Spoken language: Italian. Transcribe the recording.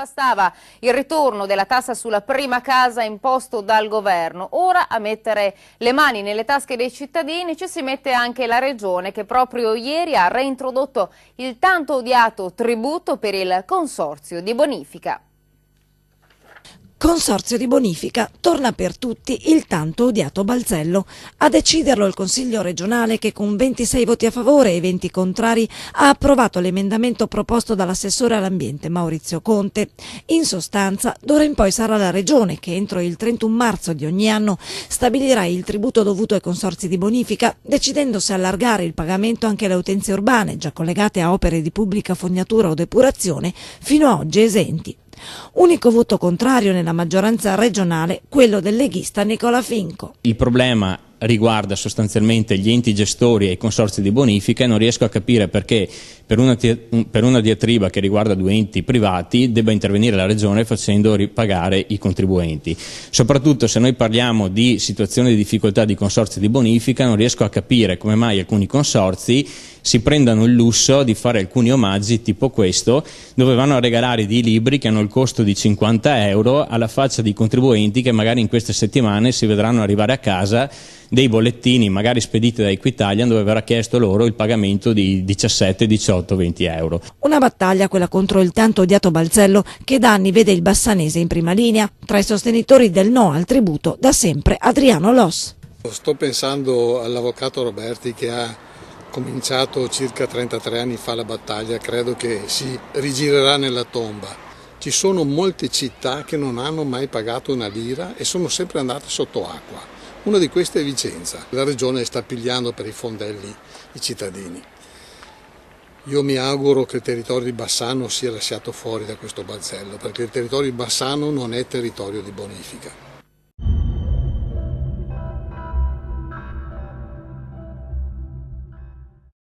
bastava il ritorno della tassa sulla prima casa imposto dal governo. Ora a mettere le mani nelle tasche dei cittadini ci si mette anche la Regione, che proprio ieri ha reintrodotto il tanto odiato tributo per il consorzio di bonifica. Consorzio di bonifica, torna per tutti il tanto odiato balzello. A deciderlo il Consiglio regionale, che con 26 voti a favore e 20 contrari ha approvato l'emendamento proposto dall'assessore all'ambiente Maurizio Conte. In sostanza, d'ora in poi sarà la Regione che entro il 31 marzo di ogni anno stabilirà il tributo dovuto ai consorzi di bonifica, decidendo se allargare il pagamento anche alle utenze urbane già collegate a opere di pubblica fognatura o depurazione, fino a oggi esenti. Unico voto contrario nella maggioranza regionale, quello del leghista Nicola Finco. Il problema riguarda sostanzialmente gli enti gestori e i consorzi di bonifica e non riesco a capire perché per una diatriba che riguarda due enti privati debba intervenire la Regione facendo ripagare i contribuenti. Soprattutto se noi parliamo di situazioni di difficoltà di consorzi di bonifica, non riesco a capire come mai alcuni consorzi si prendano il lusso di fare alcuni omaggi tipo questo, dove vanno a regalare dei libri che hanno il costo di 50 euro alla faccia di contribuenti che magari in queste settimane si vedranno arrivare a casa dei bollettini magari spediti da Equitalia dove verrà chiesto loro il pagamento di 17, 18, 20 euro. Una battaglia, quella contro il tanto odiato balzello, che da anni vede il bassanese in prima linea. Tra i sostenitori del no al tributo, da sempre Adriano Loss. Sto pensando all'avvocato Roberti, che ha cominciato circa 33 anni fa la battaglia, credo che si rigirerà nella tomba. Ci sono molte città che non hanno mai pagato una lira e sono sempre andate sotto acqua. Una di queste è Vicenza. La Regione sta pigliando per i fondelli i cittadini. Io mi auguro che il territorio di Bassano sia lasciato fuori da questo balzello, perché il territorio di Bassano non è territorio di bonifica.